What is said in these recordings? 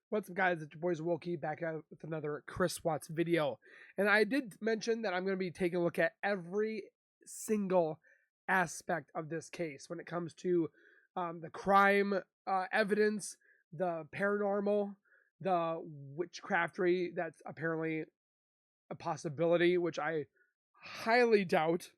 What's up, guys? It's your boys Wokey back out with another Chris Watts video. And I did mention that I'm going to be taking a look at every single aspect of this case when it comes to the crime evidence, the paranormal, the witchcraftery that's apparently a possibility, which I highly doubt,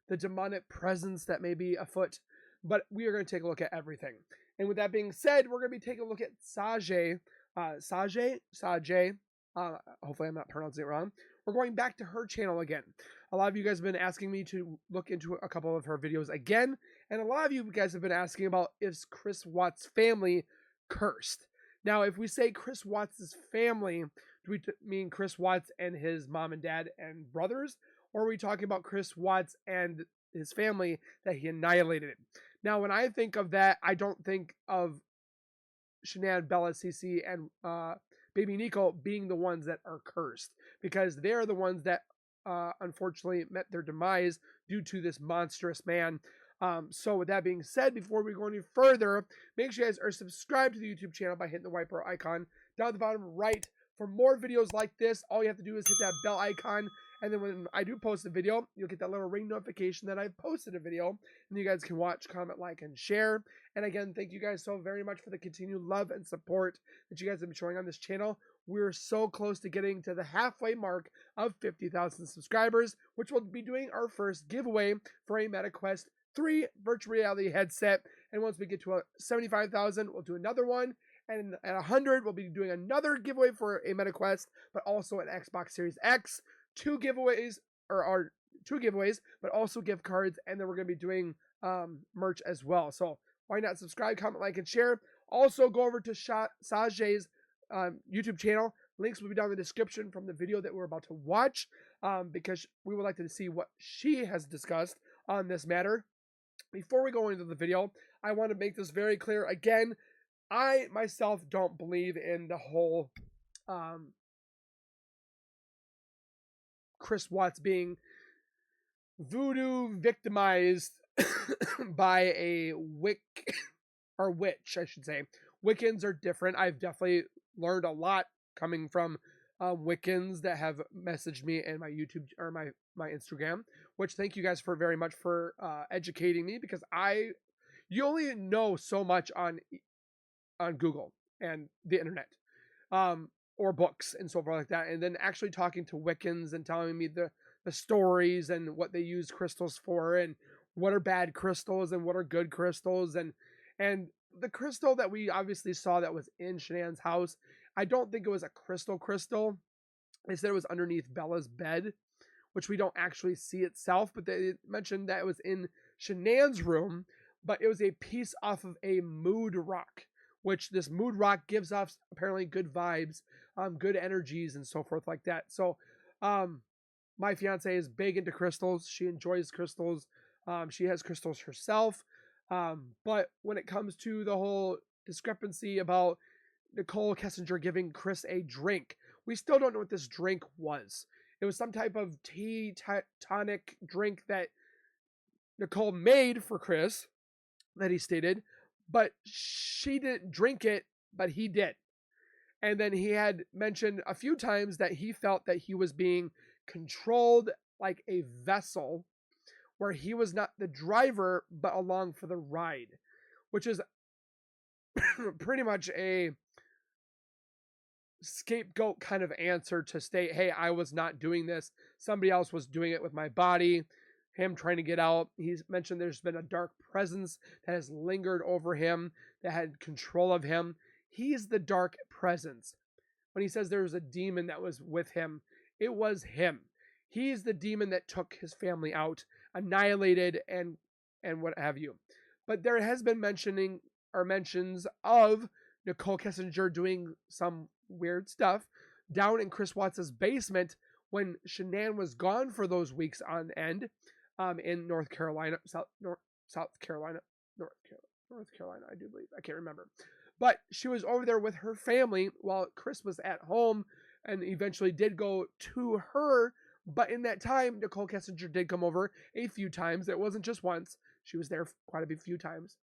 the demonic presence that may be afoot. But we are going to take a look at everything. And with that being said, we're going to be taking a look at Sajay. Sajay. Hopefully, I'm not pronouncing it wrong. We're going back to her channel again. A lot of you guys have been asking me to look into a couple of her videos again. And a lot of you guys have been asking about, is Chris Watts' family cursed? Now, if we say Chris Watts' family, do we mean Chris Watts and his mom and dad and brothers? Or are we talking about Chris Watts and his family that he annihilated? Now, when I think of that, I don't think of Shanann, Bella, Cece, and Baby Nico being the ones that are cursed, because they're the ones that unfortunately met their demise due to this monstrous man. So with that being said, before we go any further, make sure you guys are subscribed to the YouTube channel by hitting the white arrow icon down at the bottom right. For more videos like this, all you have to do is hit that bell icon, and then when I do post a video, you'll get that little ring notification that I've posted a video, and you guys can watch, comment, like, and share. And again, thank you guys so very much for the continued love and support that you guys have been showing on this channel. We're so close to getting to the halfway mark of 50,000 subscribers, which we'll be doing our first giveaway for a MetaQuest 3 virtual reality headset. And once we get to 75,000, we'll do another one. And at 100, we'll be doing another giveaway for a MetaQuest, but also an Xbox Series X. Two giveaways, but also gift cards. And then we're going to be doing merch as well. So why not subscribe, comment, like, and share. Also, go over to Sajay's YouTube channel. Links will be down in the description from the video that we're about to watch, because we would like to see what she has discussed on this matter. Before we go into the video, I want to make this very clear again. I myself don't believe in the whole Chris Watts being voodoo victimized by a witch, I should say. Wiccans are different. I've definitely learned a lot coming from Wiccans that have messaged me in my YouTube or my Instagram, which thank you guys for very much for educating me, because you only know so much on Google and the internet, or books and so forth like that. And then actually talking to Wiccans and telling me the stories and what they use crystals for, and what are bad crystals and what are good crystals. And the crystal that we obviously saw that was in Shanann's house, I don't think it was a crystal. They said it was underneath Bella's bed, which we don't actually see itself, but they mentioned that it was in Shanann's room, but it was a piece off of a mood rock, which this mood rock gives off apparently good vibes, good energies, and so forth like that. So my fiance is big into crystals. She enjoys crystals. She has crystals herself. But when it comes to the whole discrepancy about Nicole Kessinger giving Chris a drink, we still don't know what this drink was. It was some type of tea tonic drink that Nicole made for Chris, that he stated, but she didn't drink it, but he did. And then he had mentioned a few times that he felt that he was being controlled like a vessel, where he was not the driver, but along for the ride, which is pretty much a scapegoat kind of answer to state, hey, I was not doing this. Somebody else was doing it with my body. Him trying to get out. He's mentioned there's been a dark presence that has lingered over him, that had control of him. He's the dark presence. When he says there was a demon that was with him, it was him. He's the demon that took his family out, annihilated, and what have you. But there has been mentions of Nicole Kessinger doing some weird stuff down in Chris Watts' basement when Shanann was gone for those weeks on end, in North Carolina, I do believe. I can't remember. But she was over there with her family while Chris was at home, and eventually did go to her. But in that time, Nicole Kessinger did come over a few times. It wasn't just once. She was there quite a few times.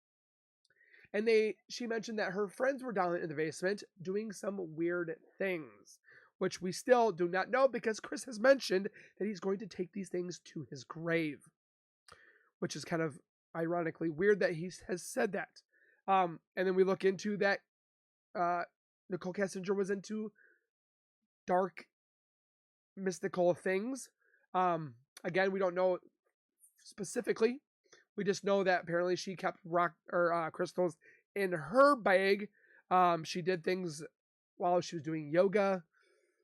And she mentioned that her friends were down in the basement doing some weird things, which we still do not know because Chris has mentioned that he's going to take these things to his grave, which is kind of ironically weird that he has said that. And then we look into that Nicole Kessinger was into dark mystical things. Again, we don't know specifically. We just know that apparently she kept crystals in her bag. She did things while she was doing yoga.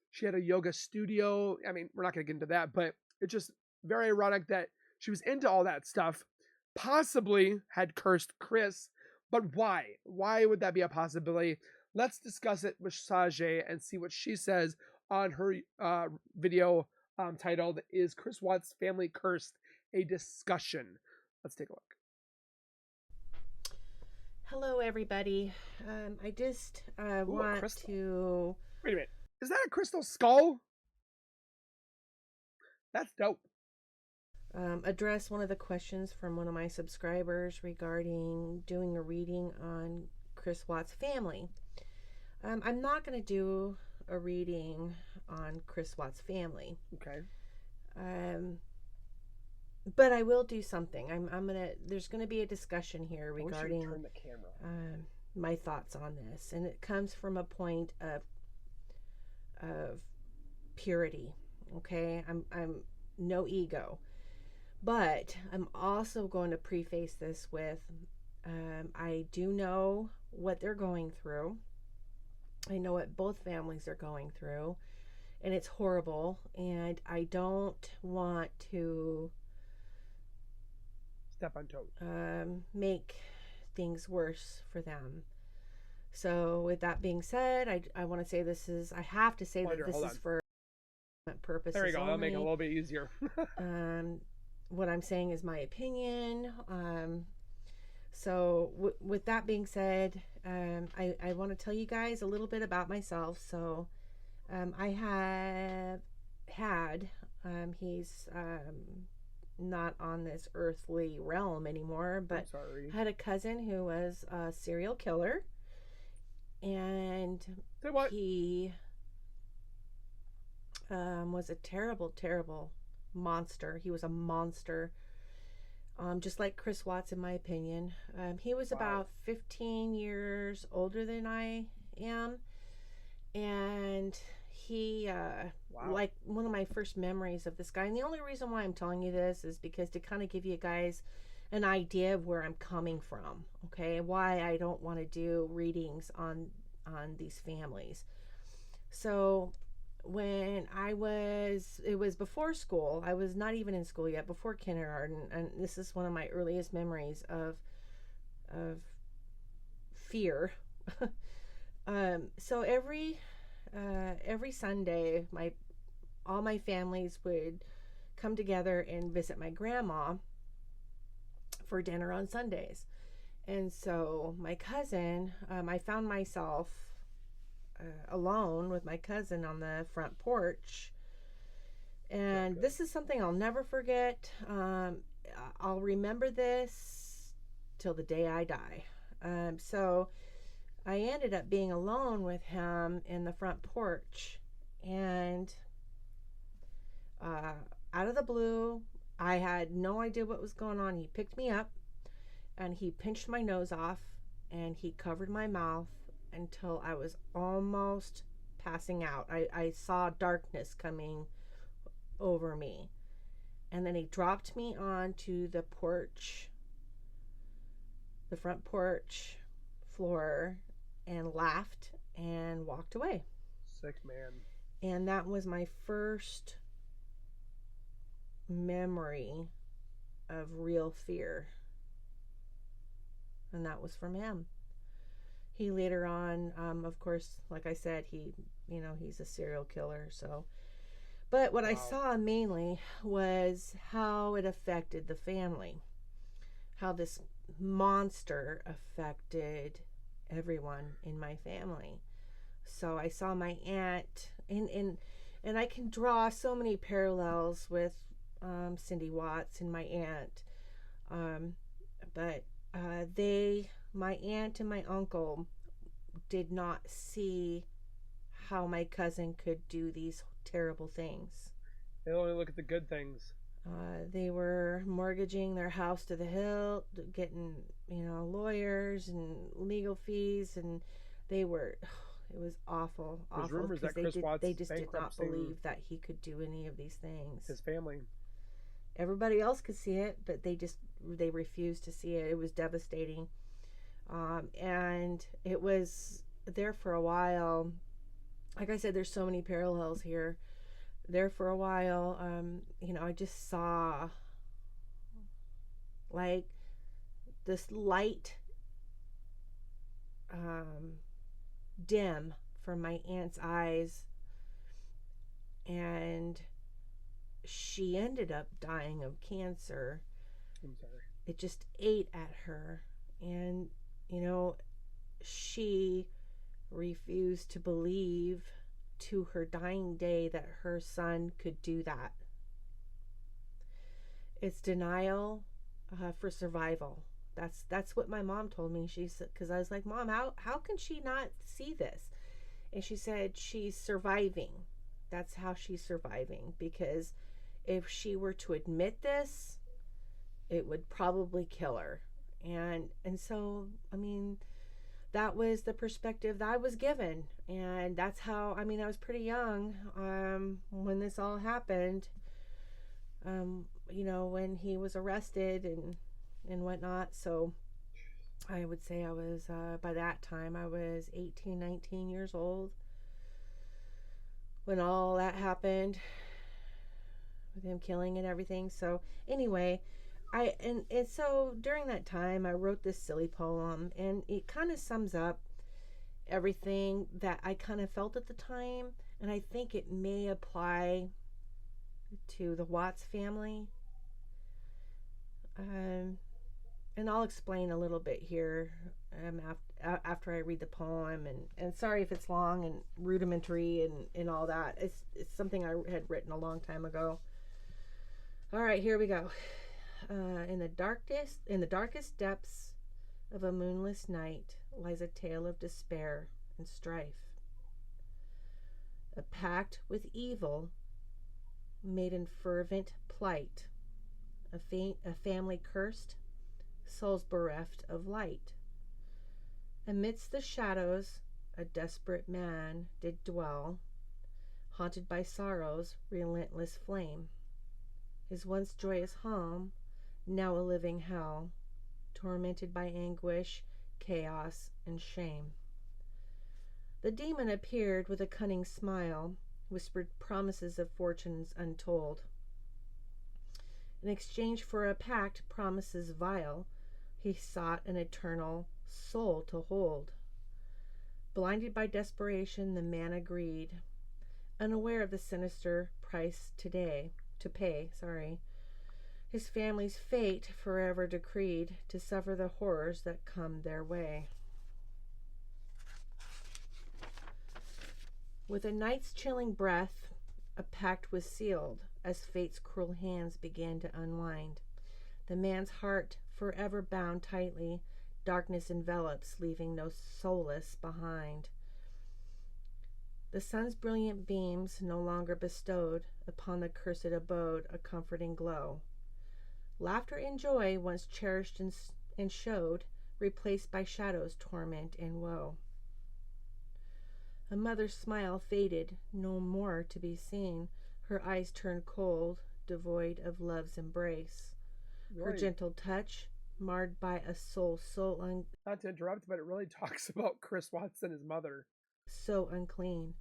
She had a yoga studio. I mean, we're not going to get into that, but it's just very ironic that she was into all that stuff. Possibly had cursed Chris, but why? Why would that be a possibility? Let's discuss it with Sajay and see what she says on her video titled "Is Chris Watts' Family Cursed? A Discussion." Let's take a look. Hello, everybody. I just want to... Wait a minute. Is that a crystal skull? That's dope. Address one of the questions from one of my subscribers regarding doing a reading on Chris Watts' family. I'm not going to do a reading on Chris Watts' family. Okay. But I will do something. There's gonna be a discussion here regarding turn the camera. My thoughts on this, and it comes from a point of purity. Okay, I'm no ego, but I'm also going to preface this with I do know what they're going through. I know what both families are going through, and it's horrible, and I don't want to step on toes. Make things worse for them. So with that being said, I want to say I have to say that this is for purposes There you go. only. That'll make it a little bit easier. What I'm saying is my opinion. So with that being said, I want to tell you guys a little bit about myself. So I have had, he's not on this earthly realm anymore, but had a cousin who was a serial killer, and he was a terrible monster. He was a monster, just like Chris Watts, in my opinion. He was about 15 years older than I am, and he like one of my first memories of this guy, and the only reason why I'm telling you this is because to kind of give you guys an idea of where I'm coming from, okay, why I don't want to do readings on these families. So when it was before school, I was not even in school yet, before kindergarten, and this is one of my earliest memories of fear. So every Sunday, all my families would come together and visit my grandma for dinner on Sundays. And so my cousin, I found myself alone with my cousin on the front porch. And this is something I'll never forget. I'll remember this till the day I die. So I ended up being alone with him in the front porch, and out of the blue, I had no idea what was going on. He picked me up and he pinched my nose off and he covered my mouth until I was almost passing out. I saw darkness coming over me, and then he dropped me onto the porch, the front porch floor, and laughed and walked away. Sick man. And that was my first memory of real fear, and that was from him. He later on, of course, like I said, he's a serial killer. So, but what I saw mainly was how it affected the family, how this monster affected everyone in my family. So I saw my aunt, and I can draw so many parallels with Cindy Watts and my aunt, but they my aunt and my uncle did not see how my cousin could do these terrible things. They only look at the good things. They were mortgaging their house to the hilt, getting, lawyers and legal fees, and they were. It was awful, There's awful. rumors that Chris Watts they just did not bankrupting believe that he could do any of these things. his family. Everybody else could see it, but they refused to see it. It was devastating, and it was there for a while. Like I said, there's so many parallels here. There for a while, I just saw like this light dim from my aunt's eyes, and she ended up dying of cancer. I'm sorry. It just ate at her, and she refused to believe to her dying day that her son could do that. It's denial for survival. That's what my mom told me. She said, because I was like, Mom, how can she not see this? And she said she's surviving. That's how she's surviving, because if she were to admit this, it would probably kill her. And so, I mean, that was the perspective that I was given. And that's how, I was pretty young when this all happened, when he was arrested and whatnot. So I would say I was, by that time, I was 18, 19 years old when all that happened with him killing and everything. So anyway, and so during that time I wrote this silly poem, and it kind of sums up everything that I kind of felt at the time, and I think it may apply to the Watts family. And I'll explain a little bit here after I read the poem, and sorry if it's long and rudimentary and all that. It's something I had written a long time ago. All right, here we go. In the darkest depths of a moonless night lies a tale of despair and strife. A pact with evil made in fervent plight, a family cursed, souls bereft of light. Amidst the shadows a desperate man did dwell, haunted by sorrow's relentless flame. His once joyous home, now a living hell, tormented by anguish, chaos, and shame. The demon appeared with a cunning smile, whispered promises of fortunes untold. In exchange for a pact, promises vile, he sought an eternal soul to hold. Blinded by desperation, the man agreed, unaware of the sinister price to pay. His family's fate forever decreed, to suffer the horrors that come their way. With a night's chilling breath, a pact was sealed as fate's cruel hands began to unwind. The man's heart forever bound tightly, darkness envelops, leaving no solace behind. The sun's brilliant beams no longer bestowed upon the cursed abode a comforting glow. Laughter and joy, once cherished and showed, replaced by shadows, torment, and woe. A mother's smile faded, no more to be seen. Her eyes turned cold, devoid of love's embrace. Her gentle touch, marred by a soul so not to interrupt, but it really talks about Chris Watts and his mother. So unclean.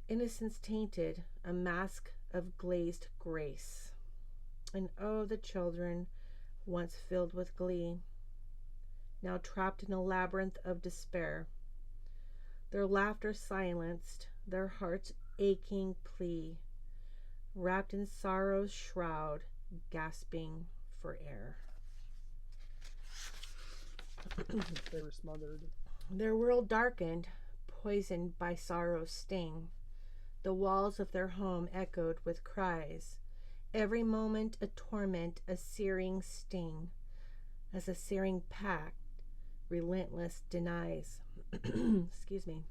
Innocence tainted, a mask of glazed grace. And oh, the children, once filled with glee, now trapped in a labyrinth of despair. Their laughter silenced, their hearts aching plea, wrapped in sorrow's shroud, gasping for air. They were smothered. Their world darkened, poisoned by sorrow's sting. The walls of their home echoed with cries, every moment a torment, a searing sting, as a searing pact relentless denies. Excuse me.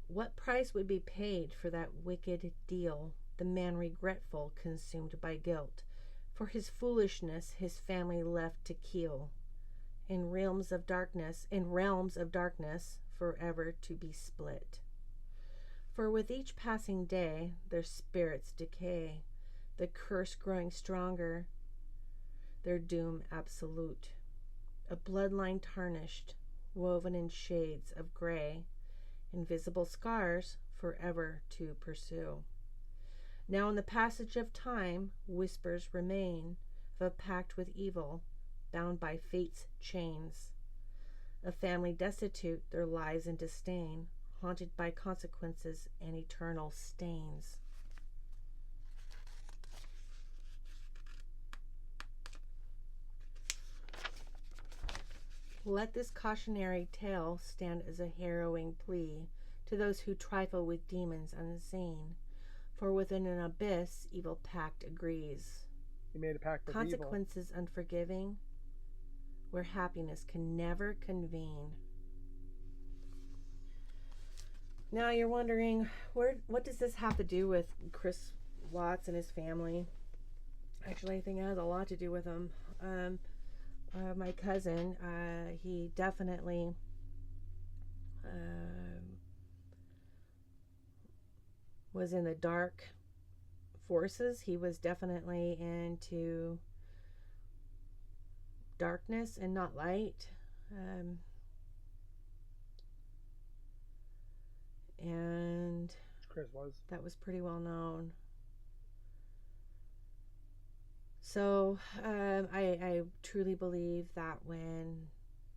What price would be paid for that wicked deal? The man regretful, consumed by guilt. For his foolishness, his family left to keel. In realms of darkness, forever to be split. For with each passing day, their spirits decay, the curse growing stronger, their doom absolute. A bloodline tarnished, woven in shades of gray, invisible scars forever to pursue. Now in the passage of time, whispers remain of a pact with evil, bound by fate's chains. A family destitute, their lives in disdain, haunted by consequences and eternal stains. Let this cautionary tale stand as a harrowing plea to those who trifle with demons unseen, for within an abyss evil pact agrees. He made a pact with Consequences evil. unforgiving, where happiness can never convene. Now you're wondering, what does this have to do with Chris Watts and his family? Actually, I think it has a lot to do with him. My cousin, he definitely was in the dark forces. He was definitely into darkness and not light. And Chris was. That was pretty well known. So I truly believe that when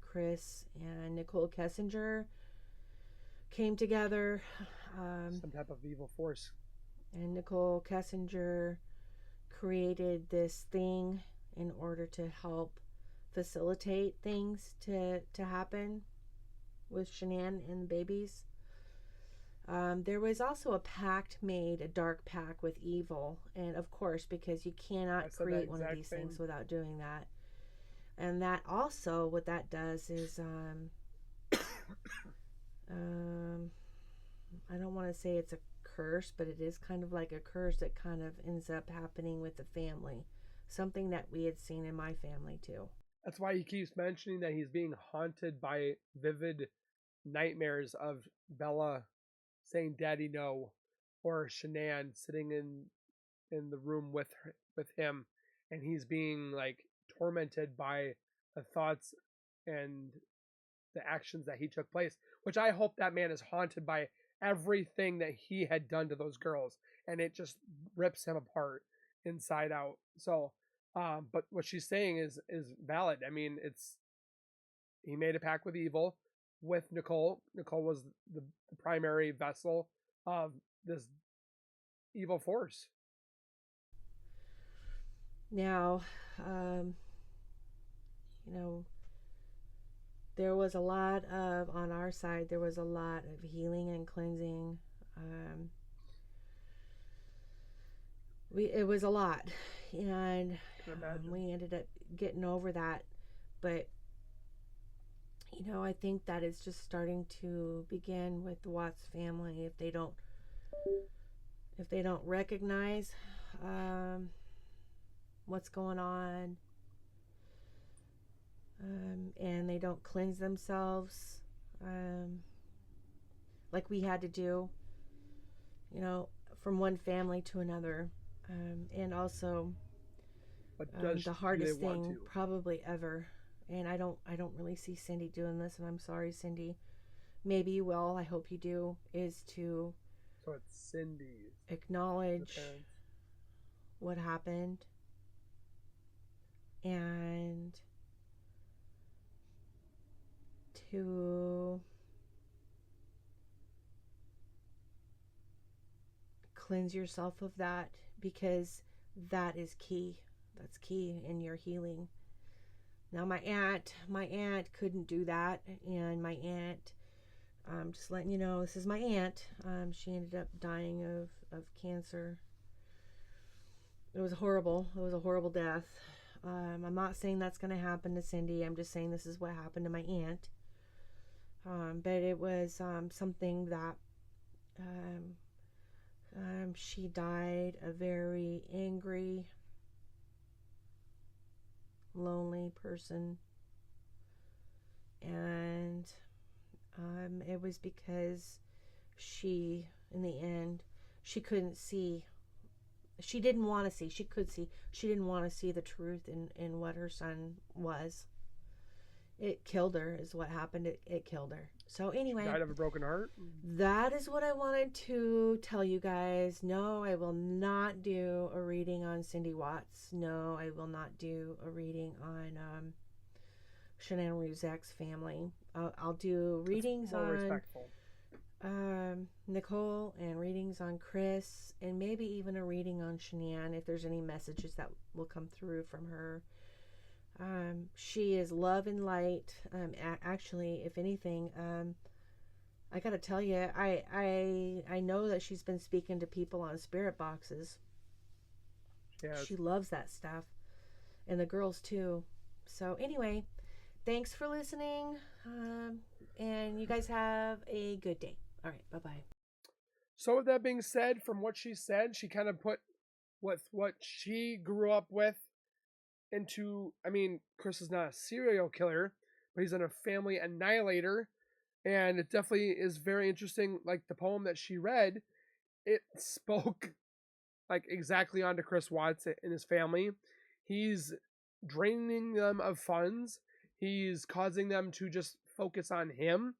Chris and Nicole Kessinger came together, some type of evil force, and Nicole Kessinger created this thing in order to help facilitate things to happen with Shanann and the babies. There was also a pact made, a dark pact with evil, and of course, because you cannot create one of these things without doing that. And that also, what that does is, I don't want to say it's a curse, but it is kind of like a curse that kind of ends up happening with the family. Something that we had seen in my family too. That's why he keeps mentioning that he's being haunted by vivid nightmares of Bella saying "Daddy, no," or Shanann sitting in the room with him, and he's being like tormented by the thoughts and the actions that he took place. Which I hope that man is haunted by everything that he had done to those girls, and it just rips him apart inside out. So, but what she's saying is valid. I mean, he made a pact with evil with Nicole. Nicole was the primary vessel of this evil force. Now, there was a lot of, on our side, there was a lot of healing and cleansing. It was a lot, and we ended up getting over that. But I think that it's just starting to begin with the Watts family. If they don't recognize what's going on, and they don't cleanse themselves like we had to do, from one family to another, and also the hardest thing probably ever. And I don't really see Cindy doing this, and I'm sorry, Cindy. Maybe you will. I hope you do. Is to it's Cindy acknowledge what happened and to cleanse yourself of that, because that is key. That's key in your healing. Now my aunt couldn't do that, and my aunt, just letting you know, this is my aunt. She ended up dying of cancer. It was horrible. It was a horrible death. I'm not saying that's going to happen to Cindy. I'm just saying this is what happened to my aunt. But it was something that she died a very angry, lonely person. And it was because she, in the end, she couldn't see. She didn't want to see. She could see. She didn't want to see the truth in what her son was. It killed her, is what happened. It killed her. So anyway, She died of a broken heart. that is what I wanted to tell you guys. No, I will not do a reading on Cindy Watts. No, I will not do a reading on Shanann Ruzek's family. I'll do readings More on respectful. Nicole and readings on Chris, and maybe even a reading on Shanann if there's any messages that will come through from her. She is love and light. Actually, if anything, I gotta tell you, I know that she's been speaking to people on spirit boxes. Yes. She loves that stuff, and the girls too. So anyway, thanks for listening, and you guys have a good day. All right, bye-bye. So with that being said, from what she said, she kind of put what she grew up with into, I mean, Chris is not a serial killer, but he's a family annihilator. And it definitely is very interesting. Like the poem that she read, it spoke like exactly onto Chris Watts and his family. He's draining them of funds. He's causing them to just focus on him.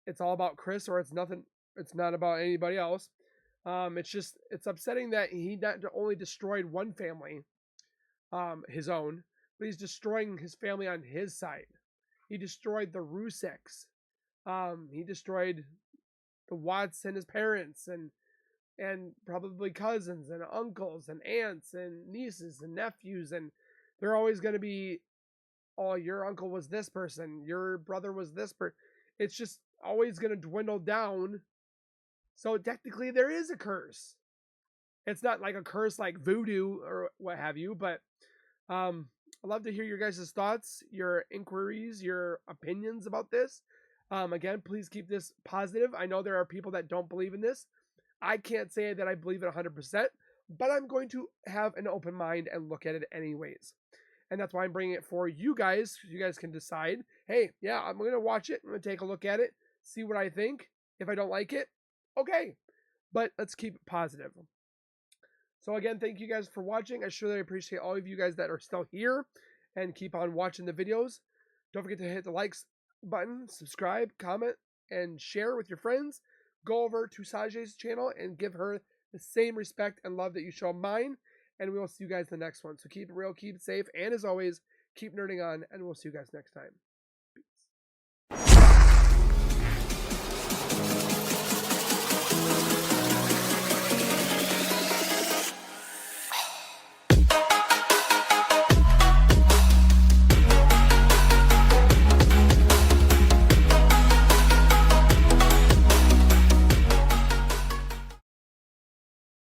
It's all about Chris, or it's nothing. It's not about anybody else. It's upsetting that he not only destroyed one family, his own, but he's destroying his family on his side. He destroyed the Ruseks. He destroyed the Watts and his parents, and probably cousins and uncles and aunts and nieces and nephews, and they're always going to be, oh, your uncle was this person, your brother was this person. It's just always going to dwindle down. So technically there is a curse. It's not like a curse like voodoo or what have you, but I'd love to hear your guys' thoughts, your inquiries, your opinions about this. Again, please keep this positive. I know there are people that don't believe in this. I can't say that I believe it 100%, but I'm going to have an open mind and look at it anyways. And that's why I'm bringing it for you guys. So you guys can decide, hey, yeah, I'm going to watch it. I'm going to take a look at it, see what I think. If I don't like it, okay. But let's keep it positive. So again, thank you guys for watching. I surely appreciate all of you guys that are still here and keep on watching the videos. Don't forget to hit the likes button, subscribe, comment, and share with your friends. Go over to Sajay's channel and give her the same respect and love that you show mine. And we will see you guys in the next one. So keep it real, keep it safe, and as always, keep nerding on, and we'll see you guys next time.